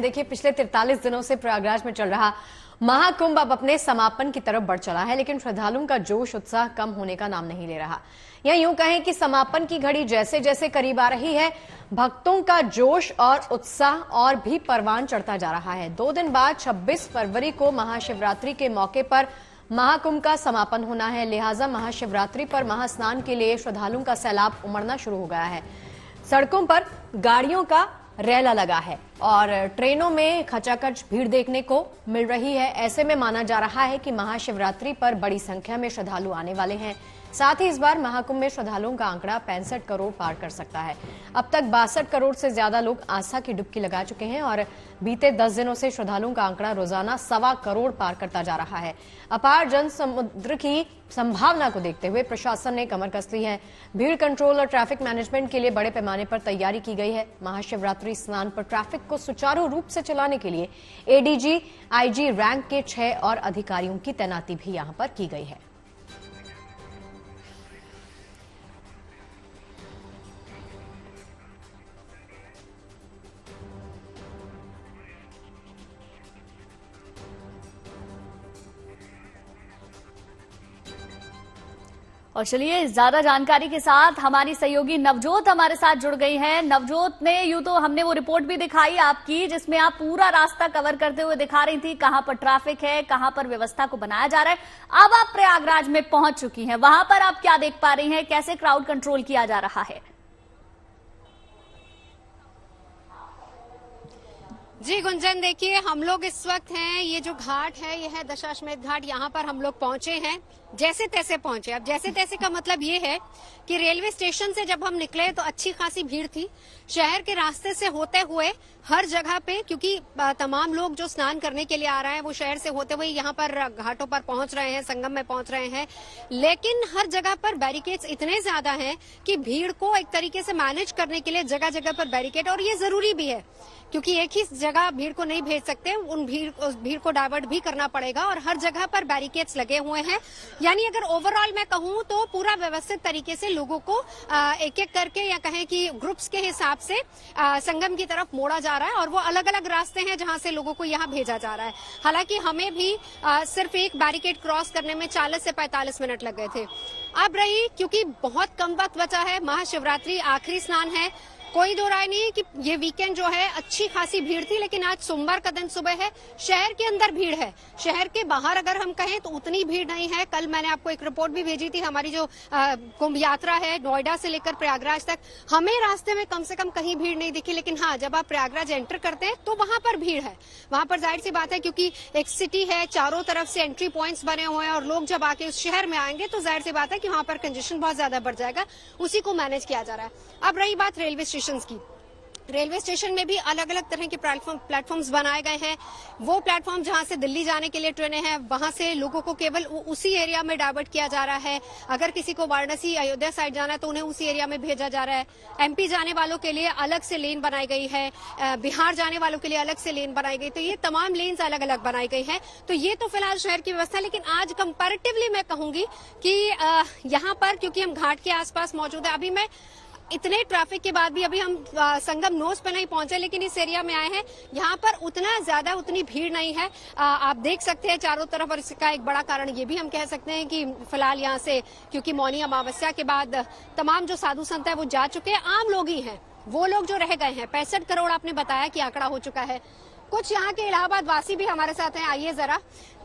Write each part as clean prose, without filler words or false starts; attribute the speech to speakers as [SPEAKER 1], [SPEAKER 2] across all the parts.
[SPEAKER 1] देखिए पिछले 43 दिनों से प्रयागराज में चल रहा महाकुंभ अब अपने समापन की तरफ बढ़ चला है, लेकिन श्रद्धालुओं का जोश उत्साह कम होने का नाम नहीं ले रहा। या यूं कहें कि समापन की घड़ी जैसे जैसे करीब आ रही है, भक्तों का जोश और उत्साह और भी परवान चढ़ता जा रहा है। 2 दिन बाद 26 फरवरी को महाशिवरात्रि के मौके पर महाकुंभ का समापन होना है, लिहाजा महाशिवरात्रि पर महास्नान के लिए श्रद्धालुओं का सैलाब उमड़ना शुरू हो गया है। सड़कों पर गाड़ियों का रैला लगा है और ट्रेनों में खचाखच भीड़ देखने को मिल रही है। ऐसे में माना जा रहा है कि महाशिवरात्रि पर बड़ी संख्या में श्रद्धालु आने वाले हैं। साथ ही इस बार महाकुंभ में श्रद्धालुओं का आंकड़ा 65 करोड़ पार कर सकता है। अब तक 62 करोड़ से ज्यादा लोग आस्था की डुबकी लगा चुके हैं और बीते 10 दिनों से श्रद्धालुओं का आंकड़ा रोजाना 1.25 करोड़ पार करता जा रहा है। अपार जन समुद्र की संभावना को देखते हुए प्रशासन ने कमर कस ली है। भीड़ कंट्रोल और ट्रैफिक मैनेजमेंट के लिए बड़े पैमाने पर तैयारी की गई है। महाशिवरात्रि स्नान पर ट्रैफिक को सुचारू रूप से चलाने के लिए एडीजी, आईजी रैंक के 6 और अधिकारियों की तैनाती भी यहां पर की गई है।
[SPEAKER 2] और चलिए ज्यादा जानकारी के साथ हमारी सहयोगी नवजोत हमारे साथ जुड़ गई हैं। नवजोत ने यूं तो हमने वो रिपोर्ट भी दिखाई आपकी, जिसमें आप पूरा रास्ता कवर करते हुए दिखा रही थी कहां पर ट्रैफिक है, कहां पर व्यवस्था को बनाया जा रहा है। अब आप प्रयागराज में पहुंच चुकी हैं, वहां पर आप क्या देख पा रही हैं, कैसे क्राउड कंट्रोल किया जा रहा है?
[SPEAKER 3] जी गुंजन, देखिए हम लोग इस वक्त हैं, ये जो घाट है ये है दशाश्वमेध घाट। यहाँ पर हम लोग पहुंचे हैं, जैसे तैसे पहुंचे। अब जैसे तैसे का मतलब ये है कि रेलवे स्टेशन से जब हम निकले तो अच्छी खासी भीड़ थी। शहर के रास्ते से होते हुए हर जगह पे, क्योंकि तमाम लोग जो स्नान करने के लिए आ रहे हैं वो शहर से होते हुए यहाँ पर घाटों पर पहुंच रहे हैं, संगम में पहुंच रहे हैं। लेकिन हर जगह पर बैरिकेड्स इतने ज्यादा हैं कि भीड़ को एक तरीके से मैनेज करने के लिए जगह जगह पर बैरिकेड, और ये जरूरी भी है क्योंकि एक ही जगह भीड़ को नहीं भेज सकते, उस भीड़ को डाइवर्ट भी करना पड़ेगा और हर जगह पर बैरिकेड्स लगे हुए हैं। यानी अगर ओवरऑल मैं कहूं तो पूरा व्यवस्थित तरीके से लोगों को एक एक करके या कहें कि ग्रुप्स के हिसाब से संगम की तरफ मोड़ा जा रहा है और वो अलग अलग रास्ते हैं जहां से लोगों को यहाँ भेजा जा रहा है। हालांकि हमें भी सिर्फ एक बैरिकेड क्रॉस करने में 40 से 45 मिनट लग गए थे। अब रही, क्योंकि बहुत कम वक्त बचा है, महाशिवरात्रि आखिरी स्नान है, कोई दो राय नहीं है कि ये वीकेंड जो है अच्छी खासी भीड़ थी, लेकिन आज सोमवार का दिन सुबह है, शहर के अंदर भीड़ है। शहर के बाहर अगर हम कहें तो उतनी भीड़ नहीं है। कल मैंने आपको एक रिपोर्ट भी भेजी थी, हमारी जो कुंभ यात्रा है नोएडा से लेकर प्रयागराज तक, हमें रास्ते में कम से कम कहीं भीड़ नहीं दिखी। लेकिन हाँ, जब आप प्रयागराज एंटर करते हैं तो वहां पर भीड़ है। वहां पर जाहिर सी बात है, क्योंकि एक सिटी है, चारों तरफ से एंट्री पॉइंट्स बने हुए हैं और लोग जब आके उस शहर में आएंगे तो जाहिर सी बात है कि वहां पर कंजेशन बहुत ज्यादा बढ़ जाएगा। उसी को मैनेज किया जा रहा है। अब रही बात रेलवे स्टेशन की, रेलवे स्टेशन में भी अलग अलग तरह के प्लेटफॉर्म्स बनाए गए हैं। वो प्लेटफॉर्म जहां से दिल्ली जाने के लिए ट्रेनें हैं, वहां से लोगों को केवल उसी एरिया में डाइवर्ट किया जा रहा है। अगर किसी को वाराणसी, अयोध्या साइड जाना है तो उन्हें उसी एरिया में भेजा जा रहा है। एमपी जाने वालों के लिए अलग से लेन बनाई गई है, बिहार जाने वालों के लिए अलग से लेन बनाई गई। तो ये तमाम लेन्स अलग अलग बनाई गई है। तो ये तो फिलहाल शहर की व्यवस्था। लेकिन आज कंपैरेटिवली मैं कहूंगी कि यहाँ पर, क्योंकि हम घाट के आसपास मौजूद है, अभी मैं इतने ट्रैफिक के बाद भी, अभी हम संगम नोज पे नहीं पहुंचे लेकिन इस एरिया में आए हैं, यहाँ पर उतनी भीड़ नहीं है। आप देख सकते हैं चारों तरफ, और इसका एक बड़ा कारण ये भी हम कह सकते हैं कि फिलहाल यहाँ से, क्योंकि मौनी अमावस्या के बाद तमाम जो साधु संत है वो जा चुके हैं, आम लोग ही हैं वो लोग जो रह गए हैं। 65 करोड़ आपने बताया कि आंकड़ा हो चुका है। कुछ यहाँ के इलाहाबाद वासी भी हमारे साथ हैं, आइए जरा,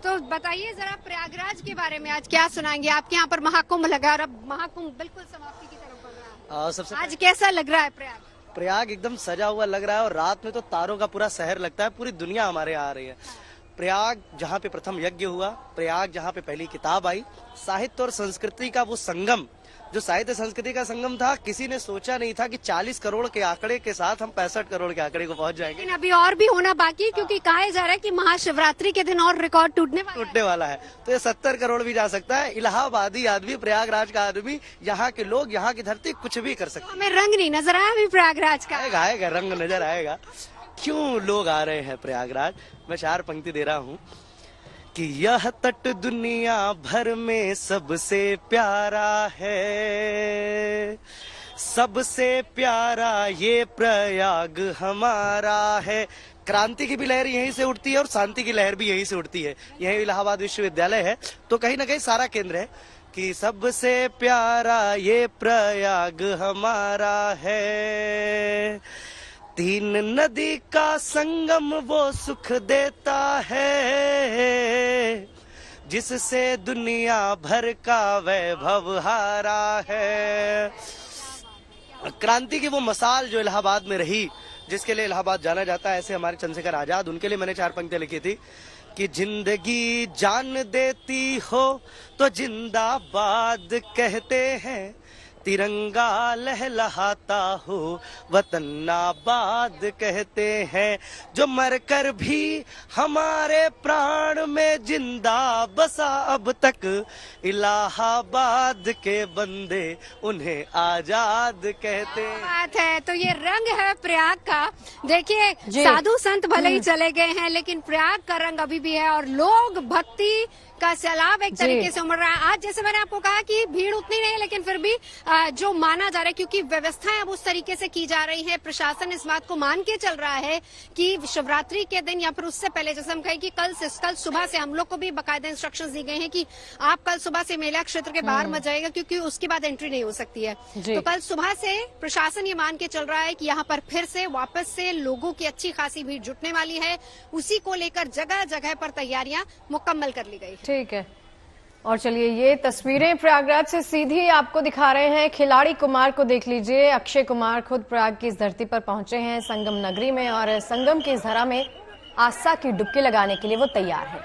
[SPEAKER 3] तो बताइए जरा प्रयागराज के बारे में आज क्या सुनाएंगे। आपके यहाँ पर महाकुंभ लगा और अब महाकुंभ बिल्कुल समाप्ति की तरफ बढ़ रहा है, सबसे आज कैसा लग रहा है?
[SPEAKER 4] प्रयाग एकदम सजा हुआ लग रहा है और रात में तो तारों का पूरा शहर लगता है, पूरी दुनिया हमारे यहाँ आ रही है। प्रयाग जहाँ पे प्रथम यज्ञ हुआ, प्रयाग जहाँ पे पहली किताब आई, साहित्य और संस्कृति का वो संगम, जो साहित्य संस्कृति का संगम था, किसी ने सोचा नहीं था कि 40 करोड़ के आंकड़े के साथ हम 65 करोड़ के आंकड़े को पहुंच जाएंगे।
[SPEAKER 3] लेकिन अभी और भी होना बाकी है, क्योंकि कहा जा रहा है कि महाशिवरात्रि के दिन और रिकॉर्ड टूटने
[SPEAKER 4] वाला है। तो ये 70 करोड़ भी जा सकता है। इलाहाबादी आदमी, प्रयागराज का आदमी, यहाँ के लोग, यहाँ की धरती कुछ भी कर सकते।
[SPEAKER 3] हमें रंग नहीं नजर आया अभी प्रयागराज का?
[SPEAKER 4] आएगा रंग नजर आएगा। क्यों लोग आ रहे हैं प्रयागराज? मैं 4 पंक्ति दे रहा हूँ कि यह तट दुनिया भर में सबसे प्यारा है, सबसे प्यारा ये प्रयाग हमारा है। क्रांति की भी लहर यहीं से उठती है और शांति की लहर भी यहीं से उठती है। यही इलाहाबाद विश्वविद्यालय है, तो कहीं ना कहीं सारा केंद्र है कि सबसे प्यारा ये प्रयाग हमारा है, तीन नदी का संगम वो सुख देता है, जिससे दुनिया भर का वैभव हारा है। क्रांति की वो मसाल जो इलाहाबाद में रही, जिसके लिए इलाहाबाद जाना जाता है, ऐसे हमारे चंद्रशेखर आजाद, उनके लिए मैंने 4 पंक्तियां लिखी थी कि जिंदगी जान देती हो तो जिंदाबाद कहते हैं, तिरंगा लहलहाता हो वतन आबाद कहते हैं, जो मरकर भी हमारे प्राण में जिंदा बसा अब तक, इलाहाबाद के बंदे उन्हें आजाद कहते हैं।
[SPEAKER 3] बात है तो ये रंग है प्रयाग का। देखिए साधु संत भले ही चले गए हैं, लेकिन प्रयाग का रंग अभी भी है और लोग भक्ति का सैलाब एक तरीके से उमड़ रहा है। आज जैसे मैंने आपको कहा कि भीड़ उतनी नहीं है, लेकिन फिर भी जो माना जा रहा है, क्योंकि व्यवस्थाएं अब उस तरीके से की जा रही है, प्रशासन इस बात को मान के चल रहा है कि शिवरात्रि के दिन या फिर उससे पहले, जैसे हम कहें कि कल सुबह से हम लोग को भी बाकायदा इंस्ट्रक्शंस दी गए हैं कि आप कल सुबह से मेला क्षेत्र के बाहर मत जाइएगा, क्योंकि उसके बाद एंट्री नहीं हो सकती है। तो कल सुबह से प्रशासन ये मान के चल रहा है कि यहाँ पर फिर से वापस से लोगों की अच्छी खासी भीड़ जुटने वाली है। उसी को लेकर जगह जगह पर तैयारियां मुकम्मल कर ली गई।
[SPEAKER 1] ठीक है, और चलिए ये तस्वीरें प्रयागराज से सीधी आपको दिखा रहे हैं। खिलाड़ी कुमार को देख लीजिए। अक्षय कुमार खुद प्रयाग की इस धरती पर पहुंचे हैं, संगम नगरी में, और संगम की इस धारा में आस्था की डुबकी लगाने के लिए वो तैयार है।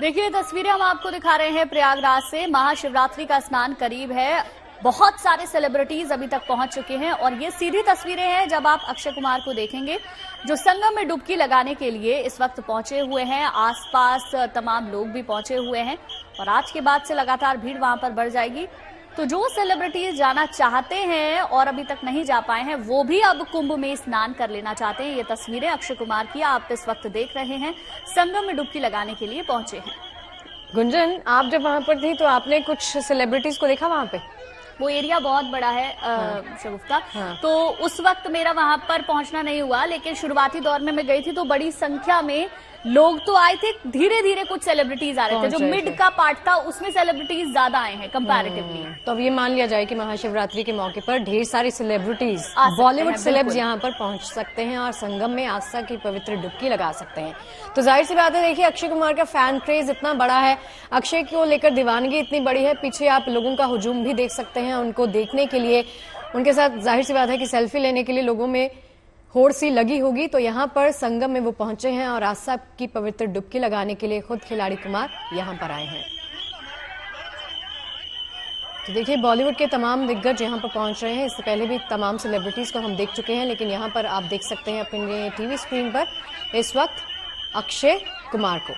[SPEAKER 2] देखिए तस्वीरें हम आपको दिखा रहे हैं प्रयागराज से। महाशिवरात्रि का स्नान करीब है, बहुत सारे सेलिब्रिटीज अभी तक पहुंच चुके हैं और ये सीधी तस्वीरें हैं जब आप अक्षय कुमार को देखेंगे जो संगम में डुबकी लगाने के लिए इस वक्त पहुंचे हुए हैं। आसपास तमाम लोग भी पहुंचे हुए हैं और आज के बाद से लगातार भीड़ वहां पर बढ़ जाएगी। तो जो सेलिब्रिटीज जाना चाहते हैं और अभी तक नहीं जा पाए हैं, वो भी अब कुंभ में स्नान कर लेना चाहते हैं। ये तस्वीरें अक्षय कुमार की आप इस वक्त देख रहे हैं, संगम में डुबकी लगाने के लिए पहुंचे हैं।
[SPEAKER 1] गुंजन, आप जब वहां पर थी तो आपने कुछ सेलिब्रिटीज को देखा वहां पे?
[SPEAKER 2] वो एरिया बहुत बड़ा है शगुफ्ता, तो उस वक्त मेरा वहां पर पहुंचना नहीं हुआ, लेकिन शुरुआती दौर में मैं गई थी तो बड़ी संख्या में लोग तो आए थे। धीरे धीरे कुछ सेलिब्रिटीज आ रहे थे, जो मिड का पार्ट था उसमें सेलिब्रिटीज ज्यादा आए हैं कंपैरेटिवली।
[SPEAKER 1] तो अब ये मान लिया जाए कि महाशिवरात्रि के मौके पर ढेर सारी सेलिब्रिटीज, बॉलीवुड सेलेब्स यहाँ पर पहुंच सकते हैं और संगम में आस्था की पवित्र डुबकी लगा सकते हैं। तो जाहिर सी बात है, देखिए अक्षय कुमार का फैन क्रेज इतना बड़ा है, अक्षय को लेकर दीवानगी इतनी बड़ी है, पीछे आप लोगों का हुजूम भी देख सकते हैं उनको देखने के लिए। उनके साथ जाहिर सी बात है कि सेल्फी लेने के लिए लोगों में होड़ सी लगी होगी। तो यहाँ पर संगम में वो पहुंचे हैं और आस्था की पवित्र डुबकी लगाने के लिए खुद खिलाड़ी कुमार यहाँ पर आए हैं। तो देखिए बॉलीवुड के तमाम दिग्गज यहाँ पर पहुंच रहे हैं। इससे पहले भी तमाम सेलिब्रिटीज को हम देख चुके हैं, लेकिन यहाँ पर आप देख सकते हैं अपने टीवी स्क्रीन पर इस वक्त अक्षय कुमार को।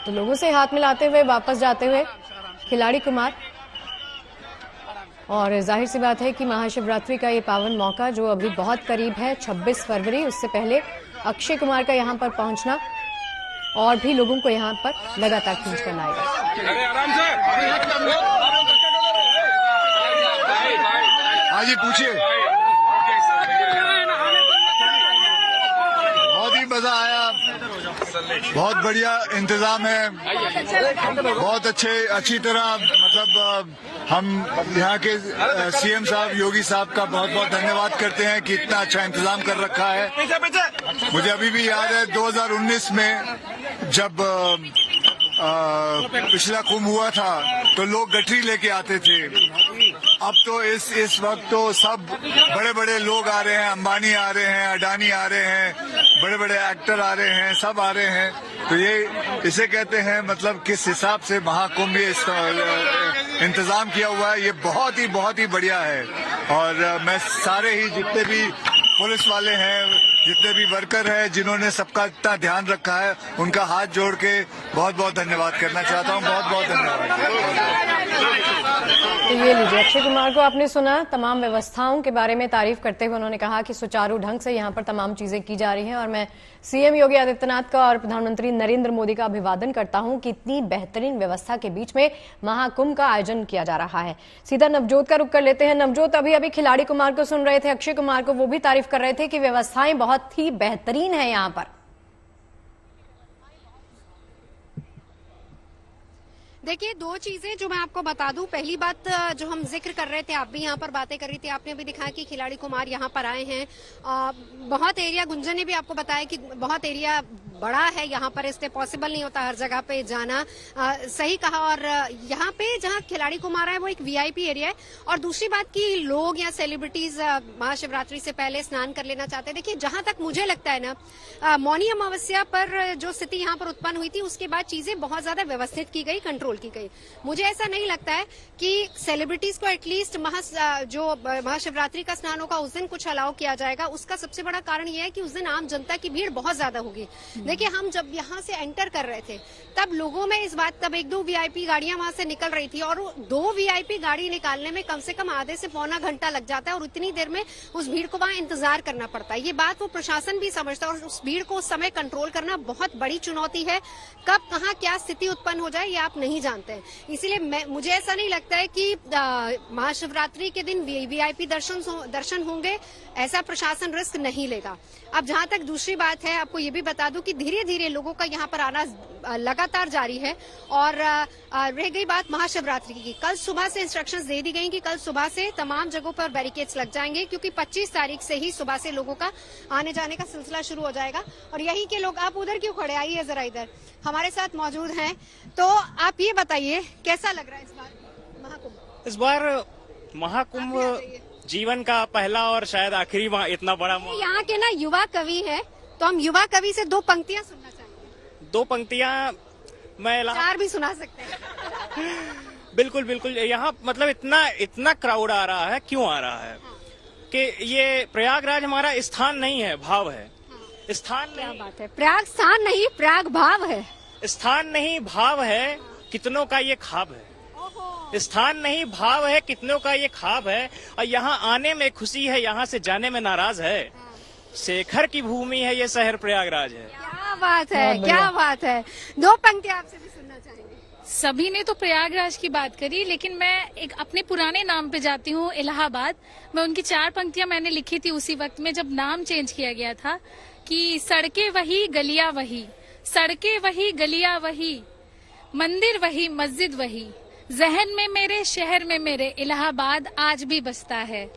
[SPEAKER 1] तो लोगों से हाथ मिलाते हुए वापस जाते हुए खिलाड़ी कुमार। और जाहिर सी बात है कि महाशिवरात्रि का ये पावन मौका जो अभी बहुत करीब है, 26 फरवरी, उससे पहले अक्षय कुमार का यहाँ पर पहुंचना और भी लोगों को यहाँ पर लगातार खींच कर लाएगा।
[SPEAKER 5] हाँ जी, पूछिए। बहुत ही मजा आया, बहुत बढ़िया इंतजाम है, बहुत अच्छी तरह, मतलब हम यहाँ के सीएम साहब योगी साहब का बहुत बहुत धन्यवाद करते हैं कि इतना अच्छा इंतजाम कर रखा है। मुझे अभी भी याद है 2019 में जब पिछला कुंभ हुआ था तो लोग गठरी लेके आते थे। अब तो इस वक्त तो सब बड़े बड़े लोग आ रहे हैं, अंबानी आ रहे हैं, अडानी आ रहे हैं, बड़े बड़े एक्टर आ रहे हैं, सब आ रहे हैं। तो ये इसे कहते हैं, मतलब किस हिसाब से महाकुंभ ये इंतजाम किया हुआ है, ये बहुत ही बढ़िया है। और मैं सारे ही जितने भी पुलिस वाले हैं, जितने भी वर्कर हैं, जिन्होंने सबका इतना ध्यान रखा है, उनका हाथ जोड़ के बहुत बहुत धन्यवाद करना चाहता हूँ। बहुत बहुत धन्यवाद।
[SPEAKER 1] ये लीजिए, अक्षय कुमार को आपने सुना। तमाम व्यवस्थाओं के बारे में तारीफ करते हुए उन्होंने कहा कि सुचारू ढंग से यहाँ पर तमाम चीजें की जा रही हैं और मैं सीएम योगी आदित्यनाथ का और प्रधानमंत्री नरेंद्र मोदी का अभिवादन करता हूं कि इतनी बेहतरीन व्यवस्था के बीच में महाकुंभ का आयोजन किया जा रहा है। सीधा नवजोत का रुख कर लेते हैं। नवजोत, अभी खिलाड़ी कुमार को सुन रहे थे, अक्षय कुमार को, वो भी तारीफ कर रहे थे कि व्यवस्थाएं बहुत ही बेहतरीन है यहाँ पर।
[SPEAKER 3] देखिए, दो चीजें जो मैं आपको बता दूं। पहली बात जो हम जिक्र कर रहे थे, आप भी यहाँ पर बातें कर रही थी, आपने भी दिखाया कि खिलाड़ी कुमार यहाँ पर आए हैं। बहुत एरिया, गुंजन ने भी आपको बताया कि बहुत एरिया बड़ा है यहाँ पर, इसलिए पॉसिबल नहीं होता हर जगह पे जाना। सही कहा। और यहाँ पे जहाँ खिलाड़ी कुमार है वो एक वीआईपी एरिया है। और दूसरी बात कि लोग या सेलिब्रिटीज महाशिवरात्रि से पहले स्नान कर लेना चाहते हैं। देखिए, जहां तक मुझे लगता है ना, मौनी अमावस्या पर जो स्थिति यहाँ पर उत्पन्न हुई थी उसके बाद चीजें बहुत ज्यादा व्यवस्थित की गई, कंट्रोल की गई। मुझे ऐसा नहीं लगता है कि सेलिब्रिटीज को एटलीस्ट जो महाशिवरात्रि का स्नान होगा उस दिन कुछ अलाउ किया जाएगा। उसका सबसे बड़ा कारण यह है कि उस दिन आम जनता की भीड़ बहुत ज्यादा होगी। देखिए, हम जब यहाँ से एंटर कर रहे थे तब लोगों में इस बात, तब एक दो वीआईपी गाड़ियां वहां से निकल रही थी और दो वीआईपी गाड़ी निकालने में कम से कम आधे से पौना घंटा लग जाता है और इतनी देर में उस भीड़ को वहां इंतजार करना पड़ता है। ये बात वो प्रशासन भी समझता है और उस भीड़ को उस समय कंट्रोल करना बहुत बड़ी चुनौती है। कब कहाँ क्या स्थिति उत्पन्न हो जाए ये आप नहीं जानते हैं। इसीलिए मुझे ऐसा नहीं लगता है कि महाशिवरात्रि के दिन वीआईपी दर्शन होंगे, ऐसा प्रशासन रिस्क नहीं लेगा। अब जहां तक दूसरी बात है, आपको ये भी बता दूं कि धीरे धीरे लोगों का यहाँ पर आना लगातार जारी है। और रह गई बात महाशिवरात्रि की, कल सुबह से इंस्ट्रक्शंस दे दी गई कि कल सुबह से तमाम जगहों पर बैरिकेड्स लग जाएंगे, क्योंकि 25 तारीख से ही सुबह से लोगों का आने जाने का सिलसिला शुरू हो जाएगा। और यही के लोग, आप उधर क्यों खड़े, आइए जरा इधर, हमारे साथ मौजूद हैं। तो आप ये बताइए कैसा लग रहा है इस बार महाकुंभ?
[SPEAKER 6] इस बार महाकुंभ जीवन का पहला और शायद आखिरी इतना बड़ा।
[SPEAKER 3] यहाँ के ना युवा कवि है, तो हम युवा कवि से दो पंक्तियां सुनना चाहेंगे।
[SPEAKER 6] दो पंक्तियां मैं
[SPEAKER 3] चार भी सुना सकते हैं।
[SPEAKER 6] बिल्कुल बिल्कुल। यहाँ मतलब इतना क्राउड आ रहा है, क्यों आ रहा है कि ये प्रयागराज हमारा स्थान नहीं है, भाव है। स्थान
[SPEAKER 3] क्या
[SPEAKER 6] नहीं,
[SPEAKER 3] बात है, प्रयाग स्थान नहीं प्रयाग भाव है।
[SPEAKER 6] स्थान नहीं भाव है, कितनों का ये ख्वाब है। स्थान नहीं भाव है, कितनों का ये ख्वाब है। और यहाँ आने में खुशी है, यहाँ से जाने में नाराज है। शेखर की भूमि है ये शहर प्रयागराज है।
[SPEAKER 3] क्या बात है, क्या बात है। दो पंक्तियां आपसे भी सुनना चाहेंगे।
[SPEAKER 7] सभी ने तो प्रयागराज की बात करी, लेकिन मैं एक अपने पुराने नाम पे जाती हूँ, इलाहाबाद। मैं उनकी 4 पंक्तियां मैंने लिखी थी उसी वक्त में जब नाम चेंज किया गया था कि सड़कें वही गलियां वही, सड़कें वही गलियां वही, मंदिर वही मस्जिद वही, जहन में मेरे शहर में मेरे इलाहाबाद आज भी बसता है।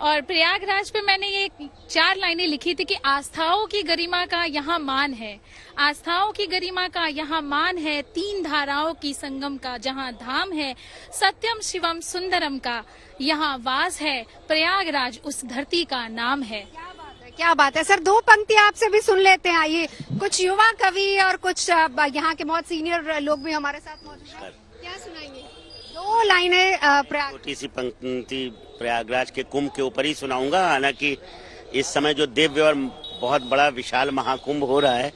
[SPEAKER 7] और प्रयागराज पे मैंने ये 4 लाइनें लिखी थी कि आस्थाओं की गरिमा का यहाँ मान है, आस्थाओं की गरिमा का यहाँ मान है, 3 धाराओं की संगम का जहाँ धाम है, सत्यम शिवम सुंदरम का यहाँ वास है, प्रयागराज उस धरती का नाम है।
[SPEAKER 3] क्या बात है सर। दो पंक्तियां आपसे भी सुन लेते हैं। आइए, कुछ युवा कवि और कुछ यहाँ के बहुत सीनियर लोग भी हमारे साथ मौजूद हैं। क्या सुनाएंगे? 2 लाइनें प्रयाग।
[SPEAKER 8] छोटी सी पंक्ति प्रयागराज के कुंभ के ऊपर ही सुनाऊंगा। हालांकि इस समय जो दिव्य और बहुत बड़ा विशाल महाकुंभ हो रहा है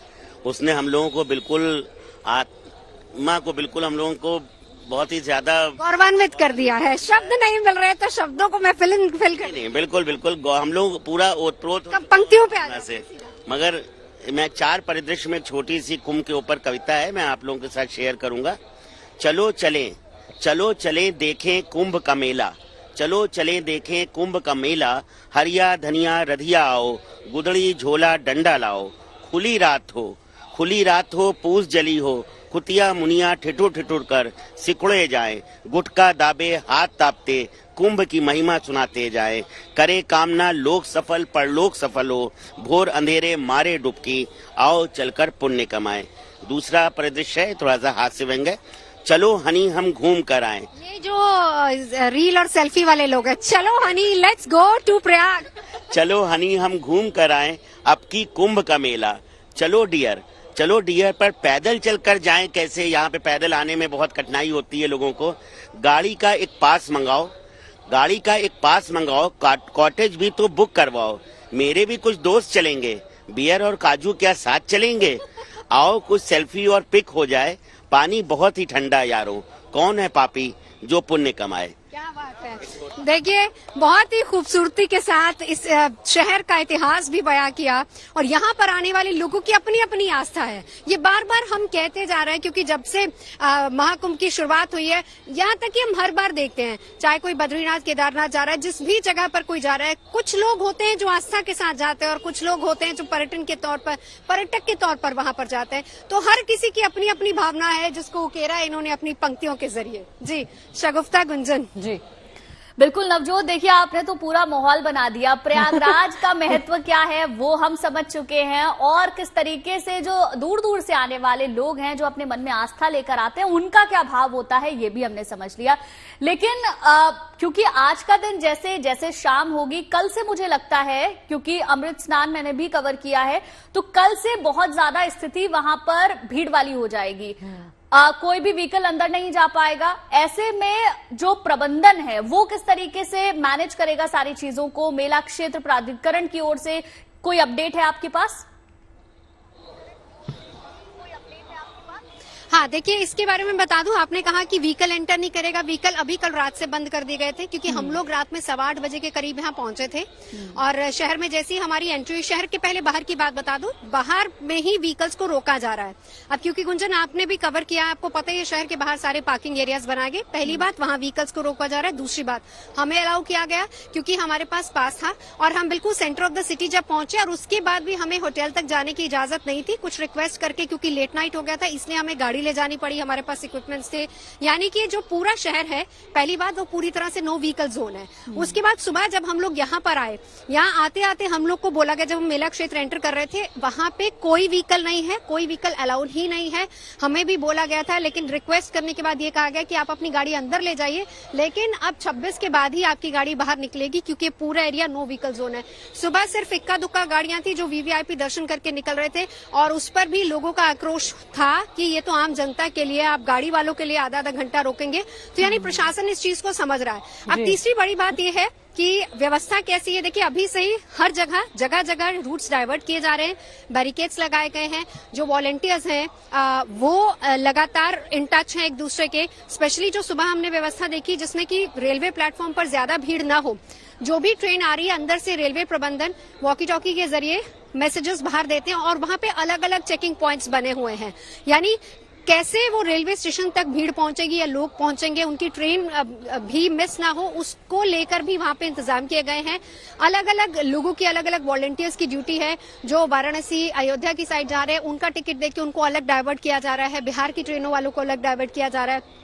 [SPEAKER 8] उसने हम लोगों को बिल्कुल, आत्मा को बिल्कुल हम लोगों को बहुत ही ज्यादा
[SPEAKER 3] गौरवान्वित कर दिया है। शब्द नहीं मिल रहे तो शब्दों को मैं फिल कर
[SPEAKER 8] नहीं, बिल्कुल बिल्कुल हम लोग पूरा ओतप्रोत
[SPEAKER 3] पंक्तियों पे आ
[SPEAKER 8] से। मगर मैं 4 परिदृश्य में छोटी सी कुंभ के ऊपर कविता है, मैं आप लोगों के साथ शेयर करूंगा। चलो चलें, चलो चलें देखें कुंभ का मेला, चलो चलें देखें कुंभ का मेला, हरिया धनिया रधिया आओ, गुदड़ी झोला डंडा लाओ, खुली रात हो पूस जली हो, खुतिया मुनिया ठिठुर ठिठुर कर सिकुड़े जाएं, गुटका दाबे हाथ तापते कुंभ की महिमा सुनाते जाएं, करे कामना लोक सफल परलोक सफल हो, भोर अंधेरे मारे डुबकी आओ चलकर पुण्य कमाएं। दूसरा परिदृश्य है थोड़ा सा हास्य व्यंग्य, चलो हनी हम घूम कर आए।
[SPEAKER 3] ये जो रील और सेल्फी वाले लोग हैं, चलो honey let's go to Prayag,
[SPEAKER 8] चलो हनी हम घूम कर आए अब की कुंभ का मेला, चलो डियर पर पैदल चलकर जाएं कैसे, यहाँ पे पैदल आने में बहुत कठिनाई होती है लोगों को। गाड़ी का एक पास मंगाओ, कॉटेज भी तो बुक करवाओ, मेरे भी कुछ दोस्त चलेंगे, बियर और काजू क्या साथ चलेंगे, आओ कुछ सेल्फी और पिक हो जाए, पानी बहुत ही ठंडा यारो, कौन है पापी जो पुण्य कमाए।
[SPEAKER 3] क्या बात है। देखिए, बहुत ही खूबसूरती के साथ इस शहर का इतिहास भी बयां किया और यहाँ पर आने वाले लोगों की अपनी अपनी आस्था है। ये बार बार हम कहते जा रहे हैं क्योंकि जब से महाकुंभ की शुरुआत हुई है, यहाँ तक कि हम हर बार देखते हैं, चाहे कोई बद्रीनाथ केदारनाथ जा रहा है, जिस भी जगह पर कोई जा रहा है, कुछ लोग होते हैं जो आस्था के साथ जाते हैं और कुछ लोग होते हैं जो पर्यटक के तौर पर वहां पर जाते हैं। तो हर किसी की अपनी अपनी भावना है जिसको उकेरा इन्होंने अपनी पंक्तियों के जरिए। जी शगुफ्ता, गुंजन
[SPEAKER 1] जी
[SPEAKER 2] बिल्कुल नवजोत, देखिए आपने तो पूरा माहौल बना दिया। प्रयागराज का महत्व क्या है वो हम समझ चुके हैं और किस तरीके से जो दूर दूर से आने वाले लोग हैं जो अपने मन में आस्था लेकर आते हैं उनका क्या भाव होता है ये भी हमने समझ लिया। लेकिन क्योंकि आज का दिन जैसे जैसे शाम होगी, कल से मुझे लगता है, क्योंकि अमृत स्नान मैंने भी कवर किया है, तो कल से बहुत ज्यादा स्थिति वहां पर भीड़ वाली हो जाएगी। कोई भी व्हीकल अंदर नहीं जा पाएगा। ऐसे में जो प्रबंधन है वो किस तरीके से मैनेज करेगा सारी चीजों को? मेला क्षेत्र प्राधिकरण की ओर से कोई अपडेट है आपके पास?
[SPEAKER 3] हाँ, देखिए इसके बारे में बता दूं, आपने कहा कि व्हीकल एंटर नहीं करेगा। व्हीकल अभी कल रात से बंद कर दिए गए थे क्योंकि हम लोग रात में 8:15 बजे के करीब यहाँ पहुंचे थे और शहर में जैसी हमारी एंट्री, शहर के पहले बाहर की बात बता दूं, बाहर में ही व्हीकल्स को रोका जा रहा है। अब क्योंकि गुंजन आपने भी कवर किया, आपको पता ही है शहर के बाहर सारे पार्किंग एरियाज बनाए गए। पहली बात, वहां व्हीकल्स को रोका जा रहा है। दूसरी बात, हमें अलाउ किया गया क्योंकि हमारे पास पास था और हम बिल्कुल सेंटर ऑफ द सिटी जब पहुंचे और उसके बाद भी हमें होटल तक जाने की इजाजत नहीं थी। कुछ रिक्वेस्ट करके, क्योंकि लेट नाइट हो गया था, इसलिए हमें गाड़ी ले जानी पड़ी, हमारे पास इक्विपमेंट्स थे। यानी कि जो पूरा शहर है, पहली बात वो पूरी तरह से नो व्हीकल जोन है। उसके बाद सुबह जब हम लोग यहाँ पर आए, यहाँ आते आते हम लोग को बोला गया, जब हम मेला क्षेत्र एंटर कर रहे थे, वहां पे कोई व्हीकल नहीं है, कोई व्हीकल अलाउड ही नहीं है। हमें भी बोला गया था, लेकिन रिक्वेस्ट करने के बाद ये कहा गया कि आप अपनी गाड़ी अंदर ले जाइए, लेकिन अब 26 के बाद ही आपकी गाड़ी बाहर निकलेगी क्योंकि पूरा एरिया नो व्हीकल जोन है। सुबह सिर्फ इक्का दुक्का गाड़ियां थी जो वीवीआईपी दर्शन करके निकल रहे थे और उस पर भी लोगों का आक्रोश था कि ये तो आम जनता के लिए, आप गाड़ी वालों के लिए आधा घंटा रोकेंगे। तो यानी प्रशासन इस चीज को समझ रहा है। अब तीसरी बड़ी बात यह है कि व्यवस्था कैसी है। देखिए, अभी से ही हर जगह जगह रूट्स डाइवर्ट किए जा रहे हैं, बैरिकेड्स लगाए गए हैं। जो वॉलंटियर्स हैं वो लगातार इन टच हैं एक दूसरे के। स्पेशली जो सुबह हमने व्यवस्था देखी जिसमें कि रेलवे प्लेटफॉर्म पर ज्यादा भीड़ न हो, जो भी ट्रेन आ रही है अंदर से रेलवे प्रबंधन वॉकी टॉकी के जरिए मैसेजेस बाहर देते हैं और वहां पे अलग अलग चेकिंग पॉइंट्स बने हुए हैं। यानी कैसे वो रेलवे स्टेशन तक भीड़ पहुंचेगी या लोग पहुंचेंगे, उनकी ट्रेन भी मिस ना हो, उसको लेकर भी वहां पे इंतजाम किए गए हैं। अलग अलग लोगों की अलग अलग वॉलंटियर्स की ड्यूटी है। जो वाराणसी अयोध्या की साइड जा रहे हैं उनका टिकट देके उनको अलग डाइवर्ट किया जा रहा है, बिहार की ट्रेनों वालों को अलग डाइवर्ट किया जा रहा है।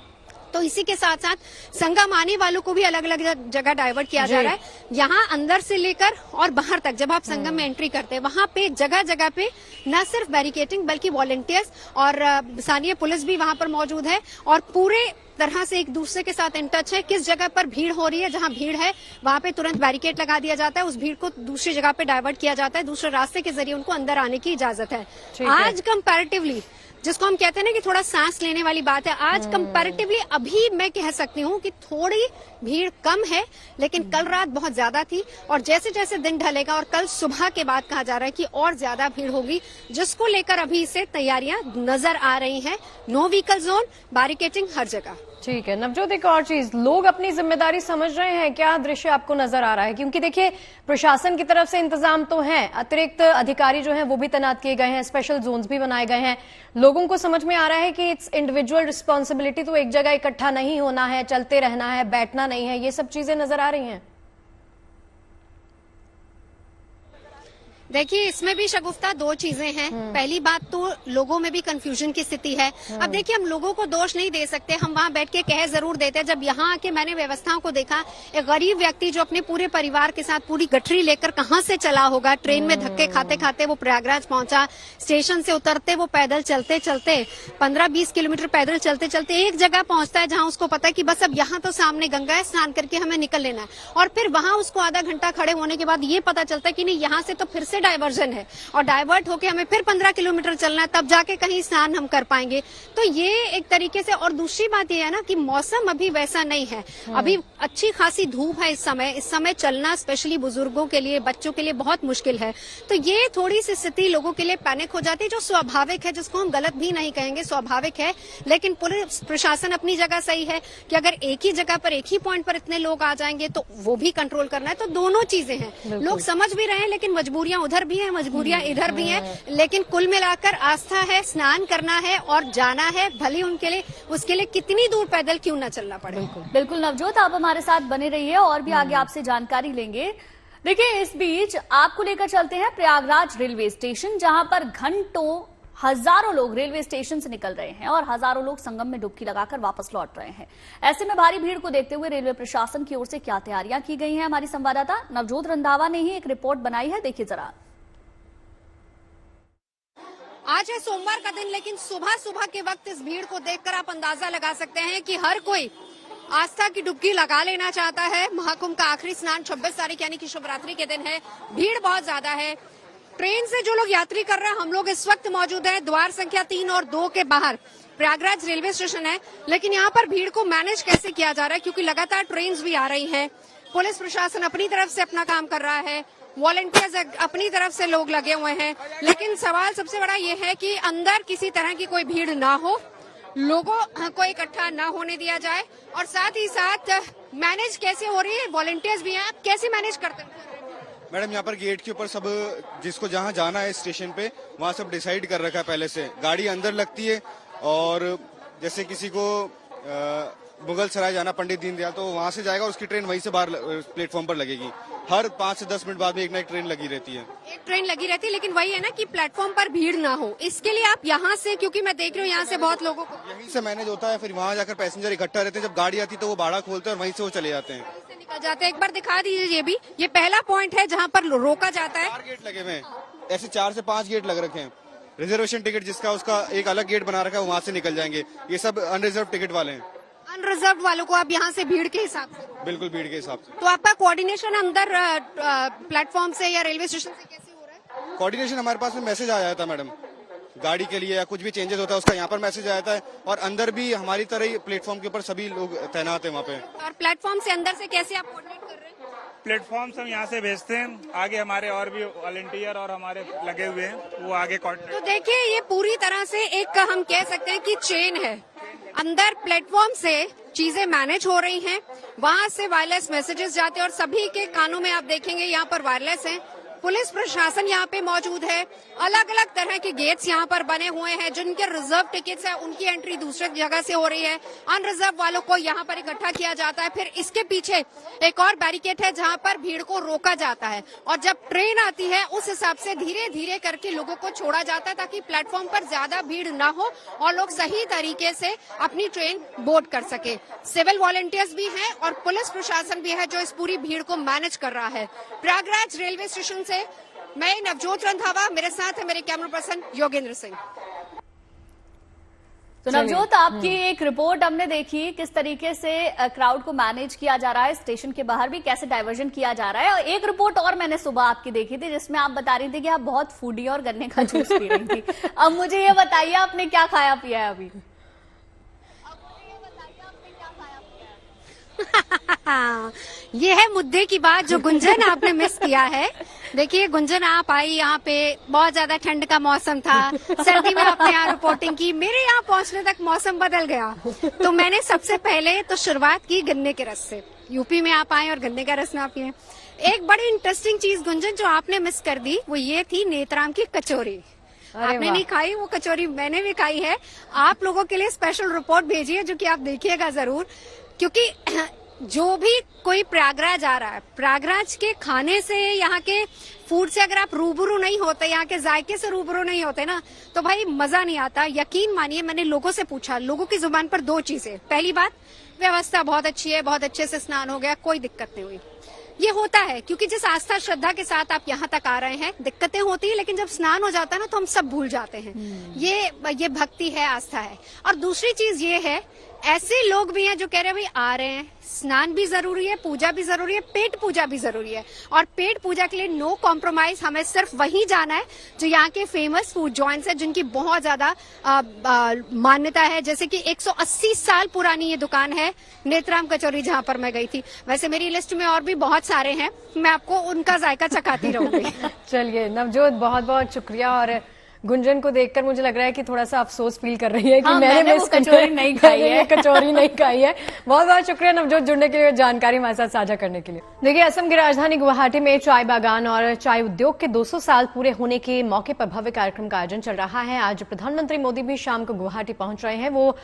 [SPEAKER 3] तो इसी के साथ साथ संगम आने वालों को भी अलग अलग जगह डाइवर्ट किया जा रहा है। यहाँ अंदर से लेकर और बाहर तक जब आप संगम में एंट्री करते हैं, वहां पे जगह जगह पे न सिर्फ बैरिकेटिंग बल्कि वॉलंटियर्स और स्थानीय पुलिस भी वहां पर मौजूद है और पूरे तरह से एक दूसरे के साथ इन टच है। किस जगह पर भीड़ हो रही है, जहां भीड़ है वहां पे तुरंत बैरिकेड लगा दिया जाता है, उस भीड़ को दूसरी जगह पे डाइवर्ट किया जाता है, दूसरे रास्ते के जरिए उनको अंदर आने की इजाजत है। आज कंपैरेटिवली, जिसको हम कहते हैं ना कि थोड़ा सांस लेने वाली बात है, आज कंपैरेटिवली अभी मैं कह सकती हूँ कि थोड़ी भीड़ कम है, लेकिन कल रात बहुत ज्यादा थी और जैसे जैसे दिन ढलेगा और कल सुबह के बाद कहा जा रहा है कि और ज्यादा भीड़ होगी, जिसको लेकर अभी से तैयारियां नजर आ रही हैं। नो व्हीकल जोन, बैरिकेडिंग हर जगह।
[SPEAKER 1] ठीक है नवजोत, एक और चीज, लोग अपनी जिम्मेदारी समझ रहे हैं? क्या दृश्य आपको नजर आ रहा है? क्योंकि देखिए, प्रशासन की तरफ से इंतजाम तो है, अतिरिक्त अधिकारी जो हैं वो भी तैनात किए गए हैं, स्पेशल जोन्स भी बनाए गए हैं। लोगों को समझ में आ रहा है कि इट्स इंडिविजुअल रिस्पॉन्सिबिलिटी, तो एक जगह इकट्ठा नहीं होना है, चलते रहना है, बैठना नहीं है, ये सब चीजें नजर आ रही हैं।
[SPEAKER 3] देखिए, इसमें भी शगुफ्ता दो चीजें हैं। पहली बात तो लोगों में भी कंफ्यूजन की स्थिति है। अब देखिए, हम लोगों को दोष नहीं दे सकते, हम वहां बैठ के कह जरूर देते हैं। जब यहाँ आके मैंने व्यवस्थाओं को देखा, एक गरीब व्यक्ति जो अपने पूरे परिवार के साथ पूरी गठरी लेकर कहाँ से चला होगा, ट्रेन में धक्के खाते खाते वो प्रयागराज पहुंचा, स्टेशन से उतरते वो पैदल चलते चलते 15-20 किलोमीटर पैदल चलते चलते एक जगह पहुंचता है जहां उसको पता है कि बस अब यहाँ तो सामने गंगा है, स्नान करके हमें निकल लेना है। और फिर वहां उसको आधा घंटा खड़े होने के बाद ये पता चलता है कि नहीं, यहाँ से तो फिर से डाइवर्जन है और डाइवर्ट होके हमें फिर 15 किलोमीटर चलना है, तब जाके कहीं स्नान हम कर पाएंगे। तो ये एक तरीके से, और दूसरी बात ये है ना कि मौसम अभी वैसा नहीं है, अभी अच्छी खासी धूप है इस समय चलना स्पेशली बुजुर्गों के लिए, बच्चों के लिए बहुत मुश्किल है। तो ये थोड़ी सी स्थिति लोगों के लिए पैनिक हो जाती है, जो स्वाभाविक है, जिसको हम गलत भी नहीं कहेंगे, स्वाभाविक है। लेकिन पुलिस प्रशासन अपनी जगह सही है कि अगर एक ही जगह पर, एक ही पॉइंट पर इतने लोग आ जाएंगे तो वो भी कंट्रोल करना है। तो दोनों चीजें हैं, लोग समझ भी रहे हैं, लेकिन मजबूरियां उधर भी हैं, मजबूरियां इधर भी हैं। लेकिन कुल मिलाकर आस्था है, स्नान करना है और जाना है, भले उनके लिए, उसके लिए कितनी दूर पैदल क्यों ना चलना पड़े।
[SPEAKER 2] बिल्कुल नवजोत, आप हमारे साथ बने रहिए और भी आगे आपसे जानकारी लेंगे। देखिए, इस बीच आपको लेकर चलते हैं प्रयागराज रेलवे स्टेशन, जहां पर घंटों हजारों लोग रेलवे स्टेशन से निकल रहे हैं और हजारों लोग संगम में डुबकी लगाकर वापस लौट रहे हैं। ऐसे में भारी भीड़ को देखते हुए रेलवे प्रशासन की ओर से क्या तैयारियां की गई हैं, हमारी संवाददाता नवजोत रंधावा ने ही एक रिपोर्ट बनाई है, देखिए जरा।
[SPEAKER 3] आज है सोमवार का दिन, लेकिन सुबह सुबह के वक्त इस भीड़ को देखकर आप अंदाजा लगा सकते हैं कि हर कोई आस्था की डुबकी लगा लेना चाहता है। महाकुंभ का आखिरी स्नान 26 तारीख यानी कि शिवरात्रि के दिन है। भीड़ बहुत ज्यादा है। ट्रेन से जो लोग यात्री कर रहे हैं, हम लोग इस वक्त मौजूद हैं द्वार संख्या 3 और 2 के बाहर। प्रयागराज रेलवे स्टेशन है, लेकिन यहाँ पर भीड़ को मैनेज कैसे किया जा रहा है, क्योंकि लगातार ट्रेन भी आ रही हैं। पुलिस प्रशासन अपनी तरफ से अपना काम कर रहा है, वॉलंटियर्स अपनी तरफ से लोग लगे हुए हैं। लेकिन सवाल सबसे बड़ा ये है कि अंदर किसी तरह की कोई भीड़ ना हो, लोगों को इकट्ठा ना होने दिया जाए, और साथ ही साथ मैनेज कैसे हो रही है, वॉलंटियर्स भी हैं, आप कैसे मैनेज करते हैं?
[SPEAKER 9] मैडम, यहाँ पर गेट के ऊपर सब जिसको जहाँ जाना है स्टेशन पे, वहाँ सब डिसाइड कर रखा है पहले से। गाड़ी अंदर लगती है, और जैसे किसी को मुगल सराय जाना पंडित दीनदयाल, तो वहाँ से जाएगा, उसकी ट्रेन वहीं से बाहर प्लेटफॉर्म पर लगेगी। हर 5 से 10 मिनट बाद में एक ना एक ट्रेन लगी रहती है।
[SPEAKER 3] एक ट्रेन लगी रहती है, लेकिन वही है ना कि प्लेटफॉर्म पर भीड़ ना हो, इसके लिए आप यहाँ से, क्योंकि मैं देख रही हूँ यहाँ से बहुत लोगों को
[SPEAKER 9] यहीं से मैनेज होता है। फिर वहाँ जाकर पैसेंजर इकट्ठा रहते हैं, जब गाड़ी आती है तो वो बाड़ा खोलते हैं और वहीं से वो चले जाते हैं,
[SPEAKER 3] निकल जाते हैं। एक बार दिखा दीजिए, ये भी, ये पहला पॉइंट है जहाँ पर रोका जाता है।
[SPEAKER 9] 4 गेट लगे हुए हैं, ऐसे 4 से 5 गेट लग रखे हैं। रिजर्वेशन टिकट जिसका, उसका एक अलग गेट बना रखा है, वहाँ से निकल जाएंगे। ये सब अनरिजर्व टिकट वाले हैं।
[SPEAKER 3] अनरिजर्व वालों को आप यहाँ से भीड़ के हिसाब से?
[SPEAKER 9] बिल्कुल भीड़ के हिसाब से।
[SPEAKER 3] तो आपका कोऑर्डिनेशन अंदर प्लेटफॉर्म से या रेलवे स्टेशन से कैसे हो रहा है?
[SPEAKER 9] कोऑर्डिनेशन हमारे पास में मैसेज आ जाता है मैडम, गाड़ी के लिए या कुछ भी चेंजेस होता है उसका यहाँ पर मैसेज आ जाता है, और अंदर भी हमारी तरह ही प्लेटफॉर्म के ऊपर सभी लोग तैनात हैं वहाँ पे।
[SPEAKER 3] और प्लेटफॉर्म से अंदर से कैसे आप कोऑर्डिनेट कर रहे हैं?
[SPEAKER 10] प्लेटफॉर्म से हम यहाँ से भेजते हैं, आगे हमारे और भी वॉलंटियर और हमारे लगे हुए हैं, वो आगे कोऑर्डिनेट।
[SPEAKER 3] तो देखिए, ये पूरी तरह से एक हम कह सकते हैं कि चेन है। अंदर प्लेटफॉर्म से चीजें मैनेज हो रही हैं, वहां से वायरलेस मैसेजेस जाते हैं, और सभी के कानों में आप देखेंगे यहाँ पर वायरलेस हैं। पुलिस प्रशासन यहाँ पे मौजूद है। अलग अलग तरह के गेट्स यहाँ पर बने हुए हैं। जिनके रिजर्व टिकट्स है, उनकी एंट्री दूसरे जगह से हो रही है। अनरिजर्व वालों को यहाँ पर इकट्ठा किया जाता है। फिर इसके पीछे एक और बैरिकेड है जहाँ पर भीड़ को रोका जाता है, और जब ट्रेन आती है उस हिसाब से धीरे धीरे करके लोगों को छोड़ा जाता है, ताकि प्लेटफॉर्म पर ज्यादा भीड़ ना हो और लोग सही तरीके से अपनी ट्रेन बोर्ड कर सके। सिविल वॉलंटियर्स भी हैं और पुलिस प्रशासन भी है जो इस पूरी भीड़ को मैनेज कर रहा है। प्रयागराज रेलवे स्टेशन से मैं नवजोत रंधावा, मेरे साथ है मेरे कैमरा पर्सन योगेंद्र सिंह।
[SPEAKER 2] तो नवजोत, आपकी एक रिपोर्ट हमने देखी, किस तरीके से क्राउड को मैनेज किया जा रहा है, स्टेशन के बाहर भी कैसे डाइवर्जन किया जा रहा है। और एक रिपोर्ट और मैंने सुबह आपकी देखी थी, जिसमें आप बता रही थी कि आप बहुत फूडी और गन्ने का जूस पी रही थी। अब मुझे ये बताइए, आपने क्या खाया पिया है अभी?
[SPEAKER 3] ये है मुद्दे की बात जो गुंजन आपने मिस किया है। देखिए गुंजन, आप आई यहाँ पे, बहुत ज्यादा ठंड का मौसम था, सर्दी में आपने यहाँ रिपोर्टिंग की, मेरे यहाँ पहुँचने तक मौसम बदल गया। तो मैंने सबसे पहले तो शुरुआत की गन्ने के रस से। यूपी में आप आए और गन्ने का रस ना पिए। एक बड़ी इंटरेस्टिंग चीज गुंजन जो आपने मिस कर दी, वो ये थी नेत्राम की कचौरी। आपने नहीं खाई वो कचौरी, मैंने भी खाई है। आप लोगों के लिए स्पेशल रिपोर्ट भेजी है, जो कि आप देखिएगा जरूर, क्योंकि जो भी कोई प्रयागराज आ रहा है, प्रयागराज के खाने से, यहाँ के फूड से अगर आप रूबरू नहीं होते, यहाँ के जायके से रूबरू नहीं होते ना, तो भाई मजा नहीं आता। यकीन मानिए, मैंने लोगों से पूछा, लोगों की जुबान पर 2 चीजें। पहली बात, व्यवस्था बहुत अच्छी है, बहुत अच्छे से स्नान हो गया, कोई दिक्कत नहीं हुई। ये होता है क्योंकि जिस आस्था श्रद्धा के साथ आप यहाँ तक आ रहे हैं, दिक्कतें होती है, लेकिन जब स्नान हो जाता है ना, तो हम सब भूल जाते हैं। ये भक्ति है, आस्था है। और दूसरी चीज ये है ऐसे लोग भी हैं जो कह रहे हैं भाई आ रहे हैं, स्नान भी जरूरी है, पूजा भी जरूरी है, पेट पूजा भी जरूरी है। और पेट पूजा के लिए नो कॉम्प्रोमाइज, हमें सिर्फ वहीं जाना है जो यहाँ के फेमस फूड जॉइंट्स है, जिनकी बहुत ज्यादा मान्यता है। जैसे कि 180 साल पुरानी ये दुकान है नेत्राम कचौरी, जहाँ पर मैं गई थी। वैसे मेरी लिस्ट में और भी बहुत सारे हैं, मैं आपको उनका जायका चखाती रहूंगी।
[SPEAKER 1] चलिए नवजोत, बहुत बहुत शुक्रिया। और गुंजन को देखकर मुझे लग रहा है कि थोड़ा सा अफसोस फील कर रही है कि मैंने
[SPEAKER 2] वो कचौरी नहीं खाई है।
[SPEAKER 1] कचौरी नहीं खाई है। बहुत बहुत शुक्रिया नवजोत जुड़ने के लिए, जानकारी हमारे साथ साझा करने के लिए। देखिए, असम की राजधानी गुवाहाटी में चाय बागान और चाय उद्योग के 200 साल पूरे होने के मौके पर भव्य कार्यक्रम का आयोजन चल रहा है। आज प्रधानमंत्री मोदी भी शाम को गुवाहाटी पहुंच रहे हैं। वो